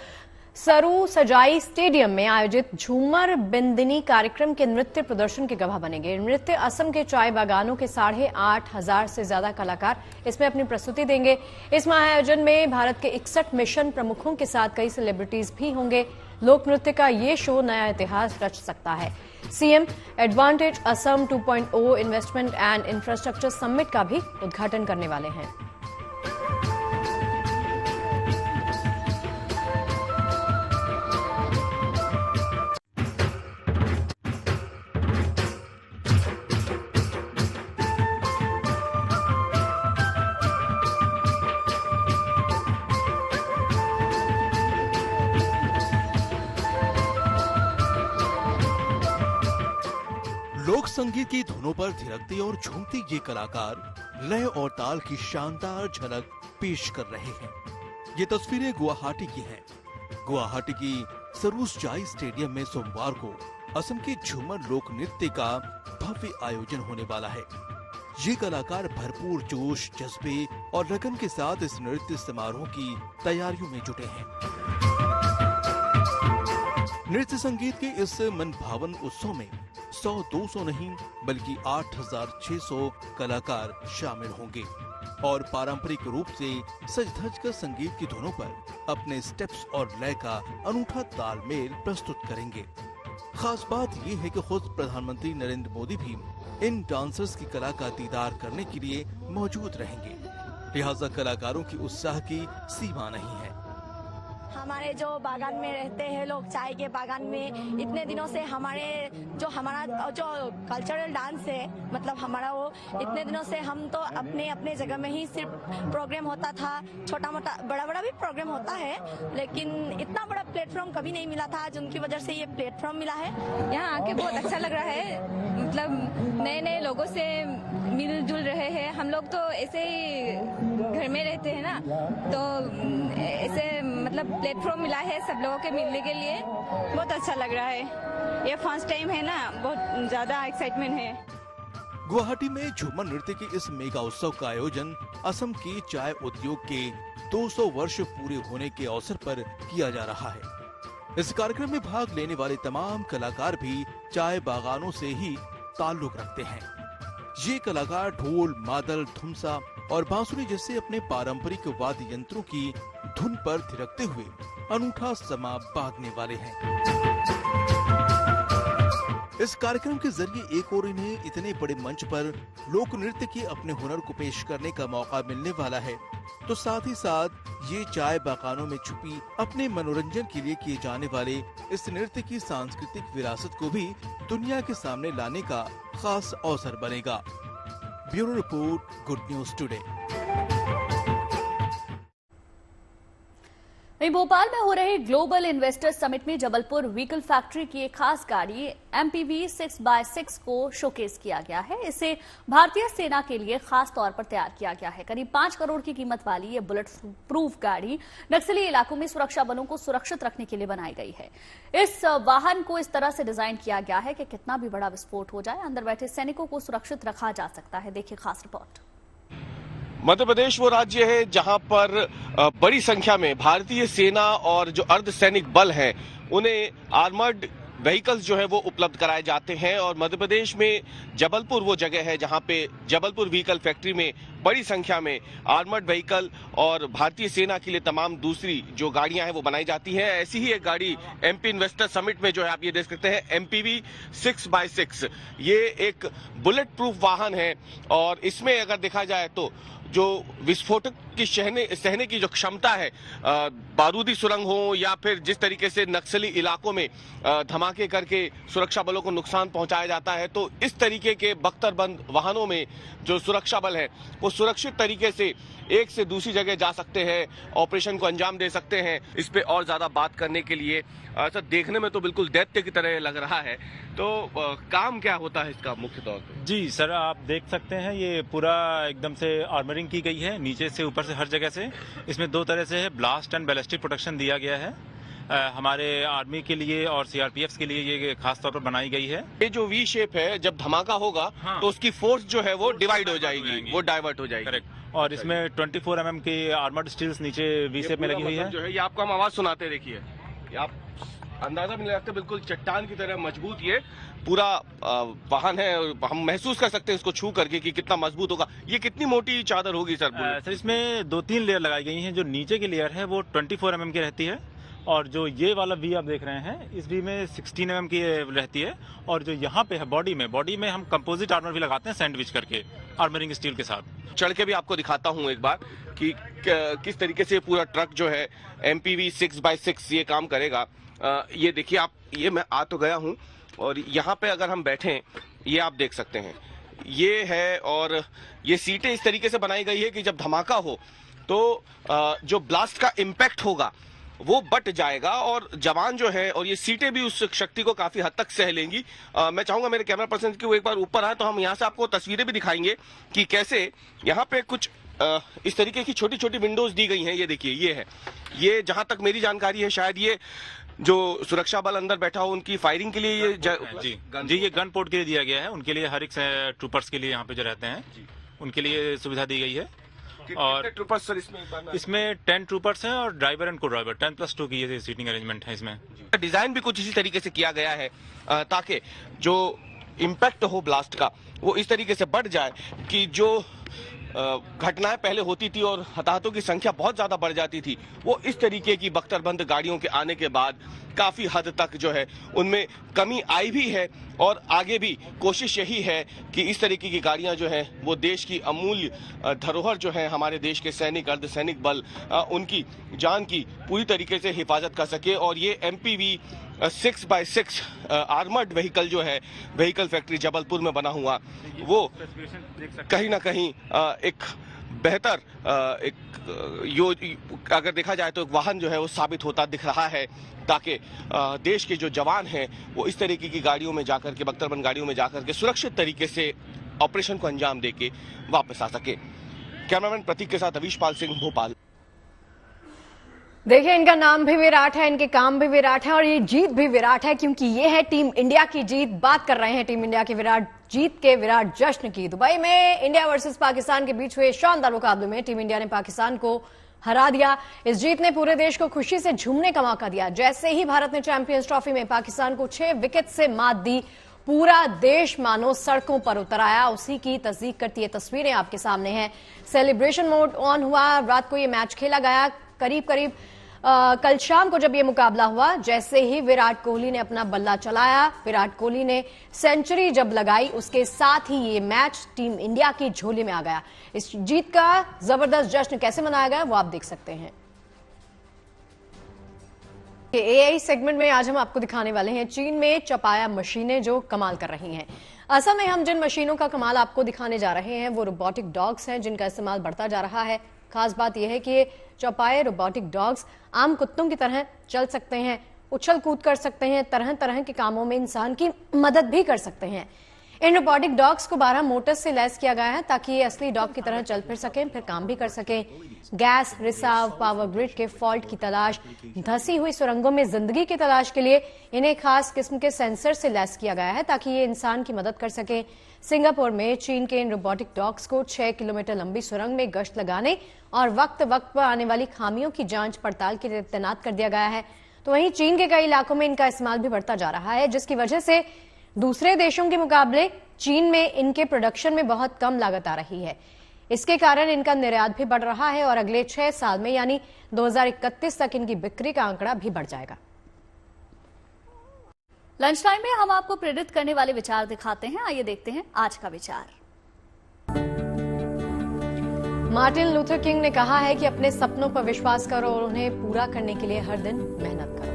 [SPEAKER 1] सरू सजाई स्टेडियम में आयोजित झूमर बिंदिनी कार्यक्रम के नृत्य प्रदर्शन के गवाह बनेंगे। नृत्य असम के चाय बागानों के 8,500 से ज्यादा कलाकार इसमें अपनी प्रस्तुति देंगे। इस महाआयोजन में भारत के 61 मिशन प्रमुखों के साथ कई सेलिब्रिटीज भी होंगे। लोक नृत्य का ये शो नया इतिहास रच सकता है। CM advantage Assam 2.0 investment and infrastructure summit का भी उद्घाटन करने वाले हैं।
[SPEAKER 11] लोक संगीत की धुनों पर थिरकते और झूमते ये कलाकार लय और ताल की शानदार झलक पेश कर रहे हैं। ये तस्वीरें गुवाहाटी की हैं। गुवाहाटी की सरूसजाई स्टेडियम में सोमवार को असम के झूमर लोक नृत्य का भव्य आयोजन होने वाला है। ये कलाकार भरपूर जोश, जज्बे और लगन के साथ इस नृत्य समारोह की तैयारियों में जुटे हैं। नृत्य संगीत के इस मनभावन उत्सव में 100-200 नहीं बल्कि 8,600 कलाकार शामिल होंगे और पारंपरिक रूप से सज-धज कर संगीत की धुनों पर अपने स्टेप्स और लय का अनूठा तालमेल प्रस्तुत करेंगे। खास बात ये है कि खुद प्रधानमंत्री नरेंद्र मोदी भी इन डांसर्स की कला का दीदार करने के लिए मौजूद रहेंगे। लिहाजा कलाकारों की उत्साह की सीमा नहीं है।
[SPEAKER 12] हमारे जो बागान में रहते हैं लोग, चाय के बागान में इतने दिनों से हमारा जो कल्चरल डांस है, मतलब हमारा वो इतने दिनों से हम तो अपने जगह में ही सिर्फ प्रोग्राम होता था। छोटा मोटा बड़ा भी प्रोग्राम होता है, लेकिन इतना बड़ा प्लेटफॉर्म कभी नहीं मिला था। आज उनकी वजह से ये प्लेटफॉर्म मिला है।
[SPEAKER 13] यहाँ आके बहुत अच्छा लग रहा है। मतलब नए नए लोगों से मिलजुल रहे हैं। हम लोग तो ऐसे ही घर में रहते हैं ना, तो ऐसे मतलब प्लेटफॉर्म मिला है सब लोगों के मिलने के लिए। बहुत अच्छा लग रहा है। ये फर्स्ट टाइम है ना, बहुत ज्यादा एक्साइटमेंट है।
[SPEAKER 11] गुवाहाटी में झूमर नृत्य के इस मेगा उत्सव का आयोजन असम की चाय उद्योग के 200 वर्ष पूरे होने के अवसर पर किया जा रहा है। इस कार्यक्रम में भाग लेने वाले तमाम कलाकार भी चाय बागानों से ही ताल्लुक रखते हैं। ये कलाकार ढोल, मादल, धुमसा और बांसुरी जैसे अपने पारंपरिक वाद्य यंत्रों की धुन पर थिरकते हुए अनूठा समा बांधने वाले हैं। इस कार्यक्रम के जरिए एक और इन्हें इतने बड़े मंच पर लोक नृत्य के अपने हुनर को पेश करने का मौका मिलने वाला है, तो साथ ही साथ ये चाय बागानों में छुपी अपने मनोरंजन के लिए किए जाने वाले इस नृत्य की सांस्कृतिक विरासत को भी दुनिया के सामने लाने का खास अवसर बनेगा। Bureau report, good news today.
[SPEAKER 2] वहीं भोपाल में हो रहे ग्लोबल इन्वेस्टर समिट में जबलपुर व्हीकल फैक्ट्री की एक खास गाड़ी MPV 6x6 को शोकेस किया गया है। इसे भारतीय सेना के लिए खास तौर पर तैयार किया गया है। करीब 5 करोड़ की कीमत वाली ये बुलेट प्रूफ गाड़ी नक्सली इलाकों में सुरक्षा बलों को सुरक्षित रखने के लिए बनाई गई है। इस वाहन को इस तरह से डिजाइन किया गया है कि कितना भी बड़ा विस्फोट हो जाए, अंदर बैठे सैनिकों को सुरक्षित रखा जा सकता है। देखिए खास रिपोर्ट।
[SPEAKER 14] मध्य प्रदेश वो राज्य है जहां पर बड़ी संख्या में भारतीय सेना और जो अर्धसैनिक बल हैं उन्हें आर्मर्ड व्हीकल्स जो है वो उपलब्ध कराए जाते हैं। और मध्य प्रदेश में जबलपुर वो जगह है जहां पे जबलपुर व्हीकल फैक्ट्री में बड़ी संख्या में आर्मर्ड व्हीकल और भारतीय सेना के लिए तमाम दूसरी जो गाड़ियां हैं वो बनाई जाती हैं। ऐसी ही एक गाड़ी MP इन्वेस्टर समिट में जो है आप ये देख सकते हैं MPV 6x6। ये एक बुलेट प्रूफ वाहन है और इसमें अगर देखा जाए तो जो विस्फोटक की सहने की जो क्षमता है, बारूदी सुरंग हो या फिर जिस तरीके से नक्सली इलाकों में धमाके करके सुरक्षा बलों को नुकसान पहुंचाया जाता है, तो इस तरीके के बख्तरबंद वाहनों में जो सुरक्षा बल है वो सुरक्षित तरीके से एक से दूसरी जगह जा सकते हैं, ऑपरेशन को अंजाम दे सकते हैं। इस पे और ज्यादा बात करने के लिए सर, देखने में तो बिल्कुल दैत्य की तरह लग रहा है, तो काम क्या होता है इसका मुख्य तौर पे?
[SPEAKER 15] जी सर, आप देख सकते हैं ये पूरा एकदम से आर्मरिंग की गई है, नीचे से ऊपर से हर जगह से। इसमें दो तरह से है, ब्लास्ट एंड बैलिस्टिक प्रोटेक्शन दिया गया है। हमारे आर्मी के लिए और सीआरपीएफ के लिए ये खास तौर पर बनाई गई है।
[SPEAKER 14] ये जो वी शेप है, जब धमाका होगा तो उसकी फोर्स जो है वो डिवाइड हो जाएगी, वो डाइवर्ट हो जाएगी।
[SPEAKER 15] करेक्ट। और इसमें 24 mm की आर्मर्ड स्टील्स नीचे वी शेप में लगी हुई है।
[SPEAKER 14] जो है ये आपको हम आवाज सुनाते, देखिए आप अंदाजा भी नहीं लगता, बिल्कुल चट्टान की तरह मजबूत ये पूरा वाहन है। हम महसूस कर सकते हैं इसको छू करके कि कितना मजबूत होगा। ये कितनी मोटी चादर होगी सर?
[SPEAKER 15] सर, इसमें 2-3 लेयर लगाई गई हैं। जो नीचे की लेयर है वो 24 mm की रहती है, और जो ये वाला वी आप देख रहे हैं इस वी में 16 mm की रहती है। और जो यहाँ पे है बॉडी में हम कंपोजिट आर्मर भी लगाते हैं सैंडविच करके आर्मरिंग स्टील के साथ।
[SPEAKER 14] चढ़ के भी आपको दिखाता हूँ एक बार कि किस तरीके से पूरा ट्रक जो है MPV 6x6 ये काम करेगा। ये देखिए आप, ये मैं आ तो गया हूँ और यहाँ पे अगर हम बैठें, ये आप देख सकते हैं ये है। और ये सीटें इस तरीके से बनाई गई है कि जब धमाका हो तो जो ब्लास्ट का इम्पैक्ट होगा वो बट जाएगा और जवान जो है, और ये सीटें भी उस शक्ति को काफी हद तक सह लेंगी। मैं चाहूंगा मेरे कैमरा पर्सन की वो एक बार ऊपर आए तो हम यहाँ से आपको तस्वीरें भी दिखाएंगे कि कैसे यहाँ पे कुछ इस तरीके की छोटी छोटी विंडोज दी गई हैं। ये देखिए, ये है, ये जहां तक मेरी जानकारी है शायद ये जो सुरक्षा बल अंदर बैठा हो उनकी फायरिंग के लिए ये
[SPEAKER 15] जी ये गन पोर्ट के लिए दिया गया है। उनके लिए हर एक ट्रूपर्स के लिए यहाँ पे जो रहते हैं उनके लिए सुविधा दी गई है। और
[SPEAKER 14] ट्रूपर्स सर
[SPEAKER 15] इसमें 10 ट्रूपर्स हैं और ड्राइवर एंड को ड्राइवर 10+2 की ये सीटिंग अरेंजमेंट है। इसमें
[SPEAKER 14] डिजाइन भी कुछ इसी तरीके से किया गया है ताकि जो इम्पैक्ट हो ब्लास्ट का वो इस तरीके से बढ़ जाए कि जो घटनाएं पहले होती थी और हताहतों की संख्या बहुत ज्यादा बढ़ जाती थी, वो इस तरीके की बख्तरबंद गाड़ियों के आने के बाद काफी हद तक जो है उनमें कमी आई भी है। और आगे भी कोशिश यही है कि इस तरीके की गाड़ियां जो है वो देश की अमूल्य धरोहर जो है, हमारे देश के सैनिक अर्धसैनिक बल, उनकी जान की पूरी तरीके से हिफाजत कर सके। और ये MPV 6x6 आर्मर्ड व्हीकल जो है, व्हीकल फैक्ट्री जबलपुर में बना हुआ, वो कहीं ना कहीं एक बेहतर अगर देखा जाए तो एक वाहन जो है वो साबित होता दिख रहा है, ताकि देश के जो जवान हैं वो इस तरीके की गाड़ियों में जाकर के, बख्तरबंद गाड़ियों में जाकर के सुरक्षित तरीके से ऑपरेशन को अंजाम देके वापस आ सके। कैमरामैन प्रतीक के साथ अवीश पाल सिंह, भोपाल।
[SPEAKER 1] देखिए, इनका नाम भी विराट है, इनके काम भी विराट है और ये जीत भी विराट है, क्योंकि ये है टीम इंडिया की जीत। बात कर रहे हैं टीम इंडिया की विराट जीत के, विराट जश्न की। दुबई में इंडिया वर्सेस पाकिस्तान के बीच हुए शानदार मुकाबले में टीम इंडिया ने पाकिस्तान को हरा दिया। इस जीत ने पूरे देश को खुशी से झूमने का मौका दिया। जैसे ही भारत ने चैंपियंस ट्रॉफी में पाकिस्तान को 6 विकेट से मात दी, पूरा देश मानो सड़कों पर उतर आया। उसी की तस्दीक करती ये तस्वीरें आपके सामने हैं। सेलिब्रेशन मोड ऑन हुआ, रात को ये मैच खेला गया। करीब कल शाम को जब ये मुकाबला हुआ, जैसे ही विराट कोहली ने अपना बल्ला चलाया, विराट कोहली ने सेंचुरी जब लगाई, उसके साथ ही ये मैच टीम इंडिया की झोली में आ गया। इस जीत का जबरदस्त जश्न कैसे मनाया गया वो आप देख सकते हैं। AI सेगमेंट में आज हम आपको दिखाने वाले हैं चीन में चपाया मशीनें जो कमाल कर रही हैं। असल में हम जिन मशीनों का कमाल आपको दिखाने जा रहे हैं वो रोबोटिक डॉग्स हैं, जिनका इस्तेमाल बढ़ता जा रहा है। खास बात यह है कि ये चौपाए रोबोटिक डॉग्स आम कुत्तों की तरह चल सकते हैं, उछल कूद कर सकते हैं, तरह तरह के कामों में इंसान की मदद भी कर सकते हैं। इन रोबोटिक डॉग्स को 12 मोटर्स से लैस किया गया है ताकि ये असली डॉग की तरह चल फिर सकें, फिर काम भी कर सकें। गैस रिसाव, पावर ग्रिड के फॉल्ट की तलाश, धंसी हुई सुरंगों में जिंदगी की तलाश के लिए इन्हें खास किस्म के सेंसर से लैस किया गया है ताकि ये इंसान की मदद कर सकें। सिंगापुर में चीन के इन रोबोटिक डॉग्स को 6 किलोमीटर लंबी सुरंग में गश्त लगाने और वक्त वक्त पर आने वाली खामियों की जांच पड़ताल के लिए तैनात कर दिया गया है। तो वहीं चीन के कई इलाकों में इनका इस्तेमाल भी बढ़ता जा रहा है, जिसकी वजह से दूसरे देशों के मुकाबले चीन में इनके प्रोडक्शन में बहुत कम लागत आ रही है। इसके कारण इनका निर्यात भी बढ़ रहा है और अगले 6 साल में यानी 2031 तक इनकी बिक्री का आंकड़ा भी बढ़ जाएगा।
[SPEAKER 2] लंच टाइम में हम आपको प्रेरित करने वाले विचार दिखाते हैं। आइए देखते हैं आज का विचार।
[SPEAKER 1] मार्टिन लूथर किंग ने कहा है कि अपने सपनों पर विश्वास करो और उन्हें पूरा करने के लिए हर दिन मेहनत करो।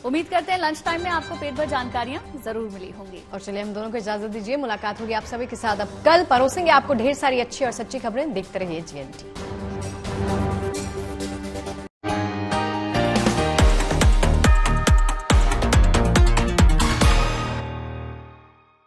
[SPEAKER 2] उम्मीद करते हैं लंच टाइम में आपको पेट भर जानकारियां जरूर मिली होंगी।
[SPEAKER 1] और चलिए हम दोनों को इजाजत दीजिए, मुलाकात होगी आप सभी के साथ। अब कल परोसेंगे आपको ढेर सारी अच्छी और सच्ची खबरें। देखते रहिए GNT।